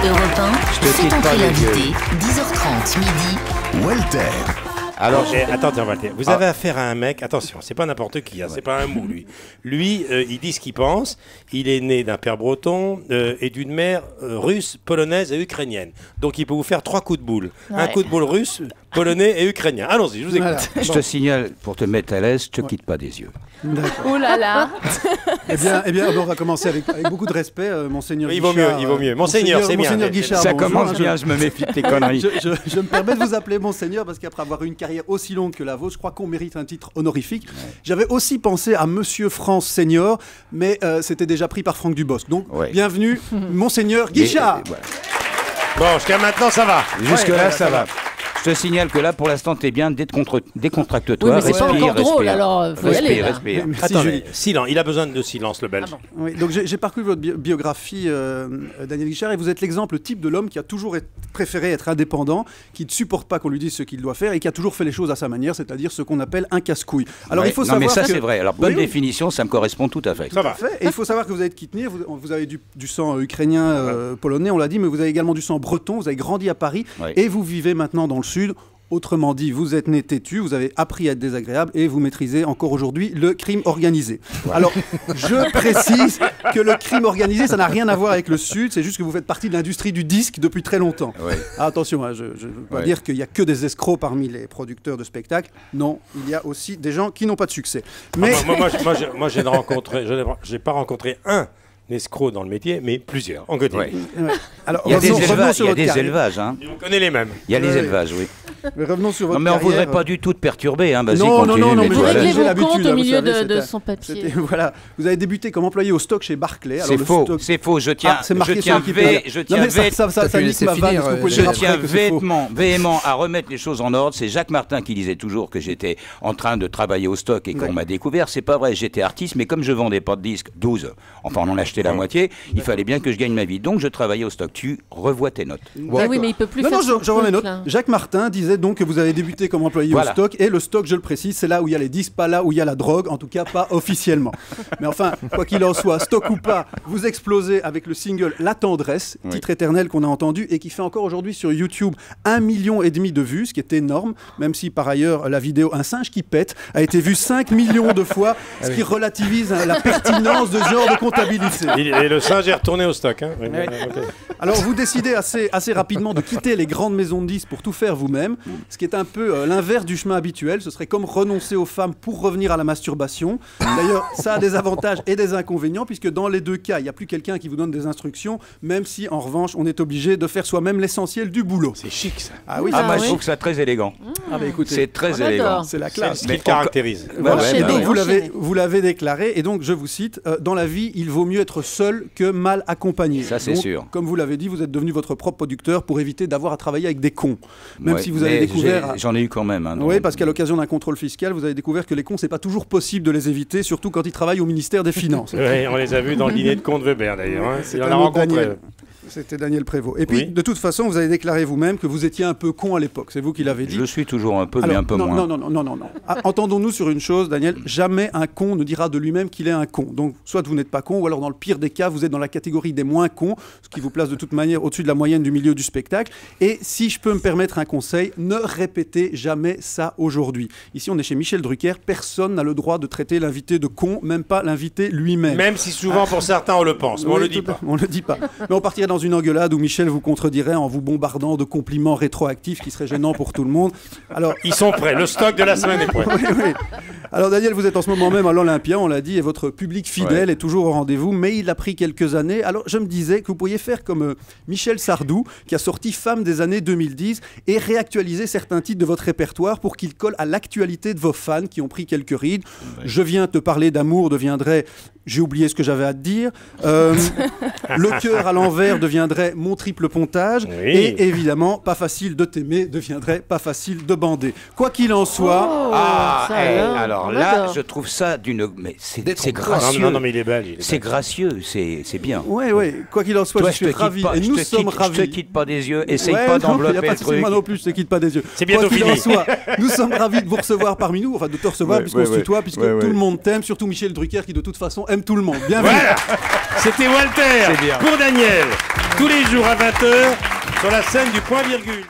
Europe 1, c'est Entrée l'invité, 10h30 midi. Walter. Alors, attendez, Walter, vous avez affaire à un mec, attention, c'est pas n'importe qui, hein, c'est pas un mou, lui. Lui, il dit ce qu'il pense, il est né d'un père breton et d'une mère russe, polonaise et ukrainienne. Donc, il peut vous faire 3 coups de boule. Ouais. Un coup de boule russe, polonais et ukrainien. Allons-y, je vous écoute. Voilà. Je te signale, pour te mettre à l'aise, je te quitte pas des yeux. Oh là là. Eh bien, on va commencer avec beaucoup de respect, monseigneur il Guichard. Il vaut mieux. Monseigneur, c'est bien. Monseigneur Guichard, ça commence bien, je me méfie de tes conneries. Je me permets de vous appeler monseigneur parce qu'après avoir eu une carrière aussi longue que la vôtre, je crois qu'on mérite un titre honorifique. Ouais. J'avais aussi pensé à Monsieur France Senior, mais c'était déjà pris par Franck Dubosc. Donc, bienvenue, monseigneur Guichard. Bon, jusqu'à maintenant, ça va. Jusque-là, ça va. Je te signale que là, pour l'instant, t'es bien, décontracte-toi. Oui, mais c'est pas encore drôle, alors faut y aller. Respire. Attendez, silence, il a besoin de silence, le Belge. Ah bon. Oui, donc j'ai parcouru votre biographie, Daniel Guichard, et vous êtes l'exemple type de l'homme qui a toujours préféré être indépendant, qui ne supporte pas qu'on lui dise ce qu'il doit faire et qui a toujours fait les choses à sa manière, c'est-à-dire ce qu'on appelle un casse-couille. Alors il faut savoir mais ça que... c'est vrai. Alors bonne définition, ça me correspond tout à fait. Ça va. Et il faut savoir que vous avez de qui tenir. Vous avez du sang ukrainien, polonais, on l'a dit, mais vous avez également du sang breton. Vous avez grandi à Paris et vous vivez maintenant dans le sud. Autrement dit, vous êtes né têtu, vous avez appris à être désagréable et vous maîtrisez encore aujourd'hui le crime organisé. Ouais. Alors, je précise que le crime organisé, ça n'a rien à voir avec le Sud, c'est juste que vous faites partie de l'industrie du disque depuis très longtemps. Ouais. Attention, hein, je ne veux pas dire qu'il n'y a que des escrocs parmi les producteurs de spectacles. Non, il y a aussi des gens qui n'ont pas de succès. Mais... moi, je n'ai pas rencontré un escroc dans le métier, mais plusieurs. On connaît. Ouais. Alors, il y a des élevages. Hein. On connaît les mêmes. Il y a les élevages, oui. Mais revenons sur votre mais on ne voudrait pas du tout te perturber. Hein. Non, mais vous réglez vos comptes au milieu de son papier. Voilà. Vous avez débuté comme employé au stock chez Barclay. C'est faux. C'est faux. Je tiens véhément à remettre les choses en ordre. C'est Jacques Martin qui disait toujours que j'étais en train de travailler au stock et qu'on m'a découvert. C'est pas vrai. J'étais artiste, mais comme je vendais pas de disques, 12, enfin on en achetait la moitié, il fallait bien que je gagne ma vie. Donc je travaillais au stock. Tu revois tes notes. Oui, mais il peut plus faire ça. Non, je remets mes notes. Jacques Martin disait donc que vous avez débuté comme employé au stock, et le stock, je le précise, c'est là où il y a les disques, pas là où il y a la drogue, en tout cas pas officiellement. Mais enfin, quoi qu'il en soit, stock ou pas, vous explosez avec le single La Tendresse, titre éternel qu'on a entendu et qui fait encore aujourd'hui sur YouTube 1,5 million de vues, ce qui est énorme, même si par ailleurs la vidéo Un singe qui pète a été vue 5 millions de fois, ce qui relativise la pertinence de ce genre de comptabilité. Et le singe est retourné au stock. Hein. Alors vous décidez assez rapidement de quitter les grandes maisons de disques pour tout faire vous-même, ce qui est un peu l'inverse du chemin habituel. Ce serait comme renoncer aux femmes pour revenir à la masturbation. D'ailleurs, ça a des avantages et des inconvénients, puisque dans les deux cas, il n'y a plus quelqu'un qui vous donne des instructions, même si en revanche, on est obligé de faire soi-même l'essentiel du boulot. C'est chic ça. Ah oui, je trouve que c'est très élégant. Écoutez, c'est très élégant. C'est la classe. C'est ce qui le caractérise. Donc vous l'avez déclaré, et donc je vous cite, dans la vie, il vaut mieux être seul que mal accompagné. Ça c'est sûr. Comme vous l'avez dit, vous êtes devenu votre propre producteur pour éviter d'avoir à travailler avec des cons. Même si vous avez découvert... J'en ai eu quand même. Hein, oui, parce qu'à l'occasion d'un contrôle fiscal, vous avez découvert que les cons, c'est pas toujours possible de les éviter, surtout quand ils travaillent au ministère des Finances. Oui, on les a vus dans le dîner de Comte Weber d'ailleurs. Hein. Il en a rencontré. C'était Daniel Prévost. Et puis, de toute façon, vous avez déclaré vous-même que vous étiez un peu con à l'époque. C'est vous qui l'avez dit. Je suis toujours un peu, mais un peu moins. Non. Entendons-nous sur une chose, Daniel. Jamais un con ne dira de lui-même qu'il est un con. Donc, soit vous n'êtes pas con, ou alors dans le pire des cas, vous êtes dans la catégorie des moins cons, ce qui vous place de toute manière au-dessus de la moyenne du milieu du spectacle. Et si je peux me permettre un conseil, ne répétez jamais ça aujourd'hui. Ici, on est chez Michel Drucker. Personne n'a le droit de traiter l'invité de con, même pas l'invité lui-même. Même si souvent, pour certains, on le pense, mais on le dit pas. On le dit pas. Mais on partirait dans une engueulade où Michel vous contredirait en vous bombardant de compliments rétroactifs qui seraient gênants pour tout le monde. Alors, ils sont prêts, le stock de la semaine est prêt. Oui. Alors Daniel, vous êtes en ce moment même à l'Olympia, on l'a dit, et votre public fidèle est toujours au rendez-vous, mais il a pris quelques années. Alors je me disais que vous pourriez faire comme Michel Sardou, qui a sorti Femme des années 2010, et réactualiser certains titres de votre répertoire pour qu'ils collent à l'actualité de vos fans qui ont pris quelques rides. Je viens te parler d'amour deviendrait J'ai oublié ce que j'avais à te dire. Le cœur à l'envers deviendrait Mon triple pontage. Oui. Et évidemment, Pas facile de t'aimer deviendrait Pas facile de bander. Quoi qu'il en soit... alors là, je trouve ça d'une... Mais c'est gracieux. Non, mais il est bel. C'est gracieux, c'est bien. Oui. Quoi qu'il en soit, je suis ravi. Et nous sommes ravis. Je te quitte pas des yeux. Essaye pas d'envelopper le truc. Moi non plus, je te quitte pas des yeux. C'est bientôt fini. Quoi qu'il en soit, nous sommes ravis de vous recevoir parmi nous. Enfin, de te recevoir puisqu'on se tutoie, puisque tout le monde t'aime. Surtout Michel Drucker qui, de toute façon, aime tout le monde. Bienvenue. Voilà. C'était Walter pour Daniel. tous les jours à 20h sur la scène du Point Virgule.